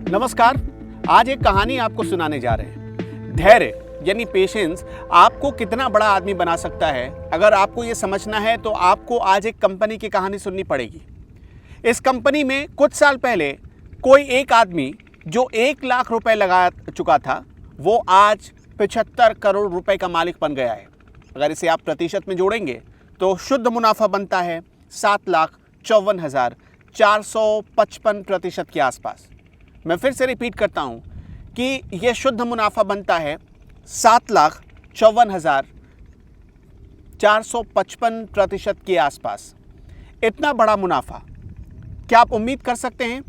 नमस्कार। आज एक कहानी आपको सुनाने जा रहे हैं। धैर्य यानी पेशेंस आपको कितना बड़ा आदमी बना सकता है। अगर आपको ये समझना है तो आपको आज एक कंपनी की कहानी सुननी पड़ेगी। इस कंपनी में कुछ साल पहले कोई एक आदमी जो 1 लाख रुपए लगा चुका था, वो आज 75 करोड़ रुपए का मालिक बन गया है। अगर इसे आप प्रतिशत में जोड़ेंगे तो शुद्ध मुनाफा बनता है 7,54,455% के आसपास। मैं फिर से रिपीट करता हूं कि यह शुद्ध मुनाफा बनता है 7,54,455% के आसपास। इतना बड़ा मुनाफा क्या आप उम्मीद कर सकते हैं?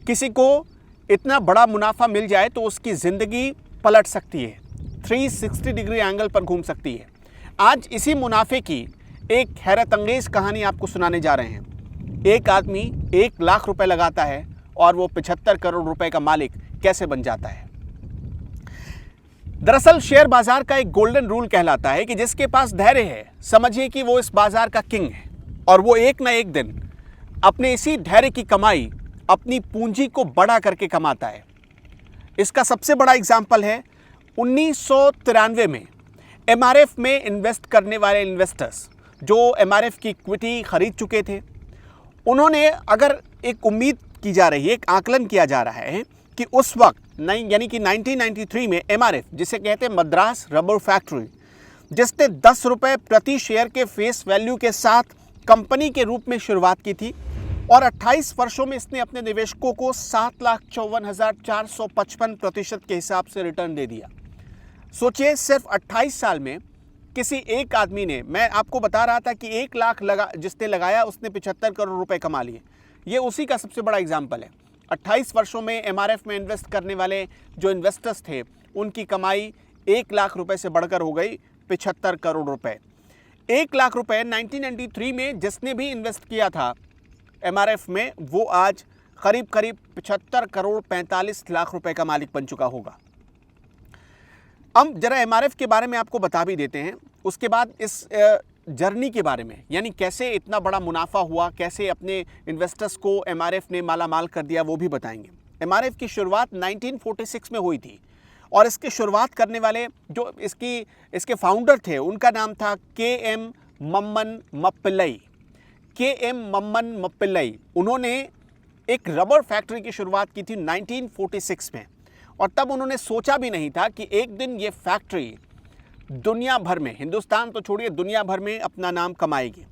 किसी को इतना बड़ा मुनाफा मिल जाए तो उसकी ज़िंदगी पलट सकती है, 360 डिग्री एंगल पर घूम सकती है। आज इसी मुनाफे की एक हैरत अंगेज कहानी आपको सुनाने जा रहे हैं। एक आदमी 1 लाख रुपए लगाता है और वो 75 करोड़ रुपए का मालिक कैसे बन जाता है। दरअसल शेयर बाजार का एक गोल्डन रूल कहलाता है कि जिसके पास धैर्य है, समझिए कि वो इस बाजार का किंग है और वो एक ना एक दिन अपने इसी धैर्य की कमाई अपनी पूंजी को बड़ा करके कमाता है। इसका सबसे बड़ा एग्जाम्पल है 1993 में एमआरएफ में इन्वेस्ट करने वाले इन्वेस्टर्स जो एमआरएफ की इक्विटी खरीद चुके थे। उन्होंने, अगर एक उम्मीद की जा रही है, एक आकलन किया जा रहा है कि उस वक्त यानी कि 1993 में एमआरएफ, जिसे कहते हैं मद्रास रबर फैक्ट्री, जिसने 10 रुपए प्रति शेयर के फेस वैल्यू के साथ कंपनी के रूप में शुरुआत की थी और 28 वर्षों में इसने अपने निवेशकों को 7,54,455% के हिसाब से रिटर्न दे दिया। सोचिए, सिर्फ 28 साल में किसी एक आदमी ने, मैं आपको बता रहा था कि 1 लाख जिसने लगाया उसने 75 करोड़ रुपए कमा लिए। ये उसी का सबसे बड़ा एग्जाम्पल है। 28 वर्षों में एमआरएफ में इन्वेस्ट करने वाले जो इन्वेस्टर्स थे, उनकी कमाई 1 लाख रुपए से बढ़कर हो गई 75 करोड़ रुपए। 1 लाख रुपए 1993 में जिसने भी इन्वेस्ट किया था एमआरएफ में, वो आज करीब 75 करोड़ 45 लाख रुपए का मालिक बन चुका होगा। अब जरा एमआरएफ के बारे में आपको बता भी देते हैं, उसके बाद इस जर्नी के बारे में, यानी कैसे इतना बड़ा मुनाफा हुआ, कैसे अपने इन्वेस्टर्स को एमआरएफ ने माला माल कर दिया, वो भी बताएंगे। एमआरएफ की शुरुआत 1946 में हुई थी और इसकी शुरुआत करने वाले जो इसके फाउंडर थे, उनका नाम था के.एम. मम्मन मप्पिल्लई। के.एम. मम्मन मप्पिल्लई, उन्होंने एक रबर फैक्ट्री की शुरुआत की थी 1946 में और तब उन्होंने सोचा भी नहीं था कि एक दिन ये फैक्ट्री दुनिया भर में, हिंदुस्तान तो छोड़िए, दुनिया भर में अपना नाम कमाएगी।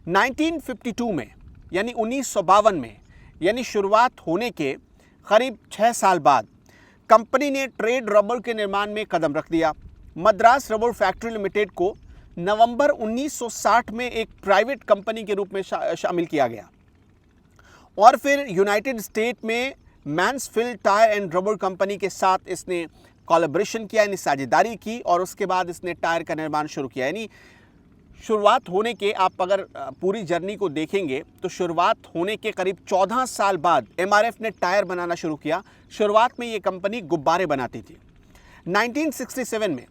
1952 में, यानी 1952 में, यानी शुरुआत होने के करीब 6 साल बाद कंपनी ने ट्रेड रबर के निर्माण में कदम रख दिया। मद्रास रबर फैक्ट्री लिमिटेड को नवंबर 1960 में एक प्राइवेट कंपनी के रूप में शामिल किया गया और फिर यूनाइटेड स्टेट में Mansfield tyre and rubber company के साथ इसने कोलैबोरेशन किया, यानी साझेदारी की और उसके बाद इसने टायर का निर्माण शुरू किया। यानी शुरुआत होने के, आप अगर पूरी जर्नी को देखेंगे तो शुरुआत होने के करीब 14 साल बाद एमआरएफ ने टायर बनाना शुरू किया। शुरुआत में ये कंपनी गुब्बारे बनाती थी। 1967 में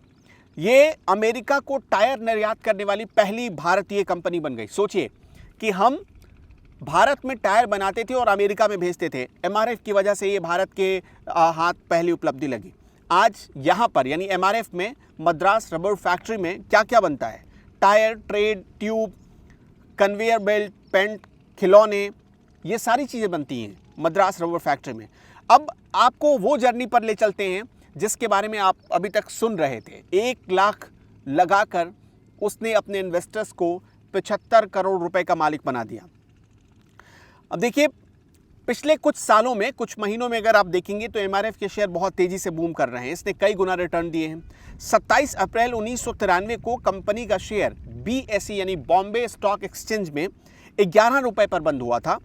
ये अमेरिका को टायर निर्यात करने वाली पहली भारतीय कंपनी बन गई। सोचिए कि हम भारत में टायर बनाते थे और अमेरिका में भेजते थे। एमआरएफ की वजह से ये भारत के हाथ पहली उपलब्धि लगी। आज यहाँ पर, यानी एमआरएफ में, मद्रास रबर फैक्ट्री में क्या क्या बनता है? Tyre, tread, tube, conveyor belt, paint, खिलौने, ये सारी चीज़ें बनती हैं मद्रास रबर फैक्ट्री में। अब आपको वो जर्नी पर ले चलते हैं जिसके बारे में आप अभी तक सुन रहे थे। 1 लाख लगाकर उसने अपने इन्वेस्टर्स को 75 करोड़ रुपए का मालिक बना दिया। अब देखिए, पिछले कुछ सालों में, कुछ महीनों में अगर आप देखेंगे तो एमआरएफ के शेयर बहुत तेज़ी से बूम कर रहे हैं। इसने कई गुना रिटर्न दिए हैं। 27 अप्रैल 1993 को कंपनी का शेयर बीएसई यानी बॉम्बे स्टॉक एक्सचेंज में 11 रुपए पर बंद हुआ था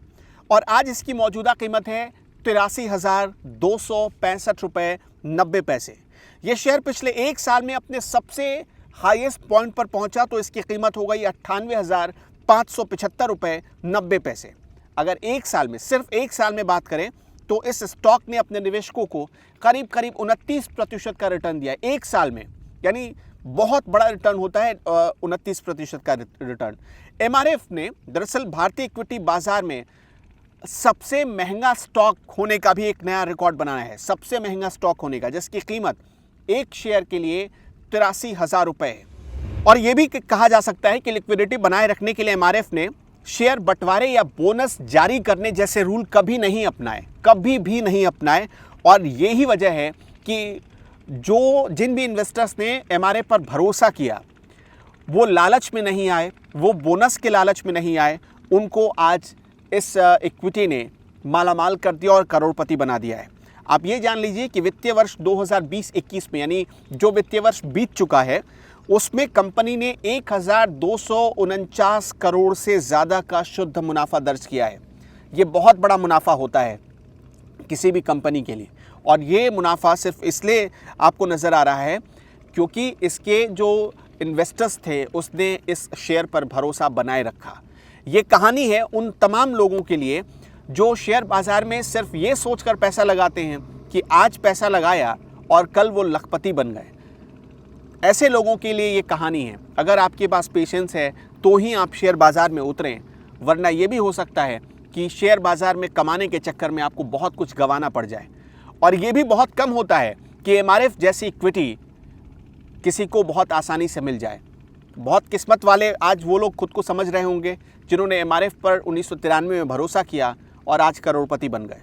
और आज इसकी मौजूदा कीमत है 83,265 रुपये 90 पैसे। ये शेयर पिछले एक साल में अपने सबसे हाईएस्ट पॉइंट पर पहुंचा तो इसकी कीमत हो गई 98,575 रुपये 90 पैसे। अगर एक साल में, सिर्फ एक साल में बात करें तो इस स्टॉक ने अपने निवेशकों को करीब 29% का रिटर्न दिया एक साल में, यानी बहुत बड़ा रिटर्न होता है 29% का रिटर्न। एमआरएफ ने दरअसल भारतीय इक्विटी बाजार में सबसे महंगा स्टॉक होने का भी एक नया रिकॉर्ड बनाया है, सबसे महंगा स्टॉक होने का, जिसकी कीमत एक शेयर के लिए 83,000 रुपये है। और यह भी कहा जा सकता है कि लिक्विडिटी बनाए रखने के लिए एमआरएफ ने शेयर बंटवारे या बोनस जारी करने जैसे रूल कभी नहीं अपनाए, कभी भी नहीं अपनाए। और यही वजह है कि जिन भी इन्वेस्टर्स ने एमआरएफ पर भरोसा किया वो लालच में नहीं आए, वो बोनस के लालच में नहीं आए, उनको आज इस इक्विटी ने मालामाल कर दिया और करोड़पति बना दिया है। आप ये जान लीजिए कि वित्तीय वर्ष 2020-21 में, यानी जो वित्तीय वर्ष बीत चुका है, उसमें कंपनी ने 1249 करोड़ से ज़्यादा का शुद्ध मुनाफा दर्ज किया है। ये बहुत बड़ा मुनाफा होता है किसी भी कंपनी के लिए। और ये मुनाफा सिर्फ इसलिए आपको नज़र आ रहा है क्योंकि इसके जो इन्वेस्टर्स थे उसने इस शेयर पर भरोसा बनाए रखा। ये कहानी है उन तमाम लोगों के लिए जो शेयर बाज़ार में सिर्फ ये सोचकर पैसा लगाते हैं कि आज पैसा लगाया और कल वो लखपति बन गए। ऐसे लोगों के लिए ये कहानी है। अगर आपके पास पेशेंस है तो ही आप शेयर बाज़ार में उतरें, वरना ये भी हो सकता है कि शेयर बाज़ार में कमाने के चक्कर में आपको बहुत कुछ गंवाना पड़ जाए। और ये भी बहुत कम होता है कि एमआरएफ जैसी इक्विटी किसी को बहुत आसानी से मिल जाए। बहुत किस्मत वाले आज वो लोग खुद को समझ रहे होंगे जिन्होंने एमआरएफ पर 1993 में भरोसा किया और आज करोड़पति बन गए।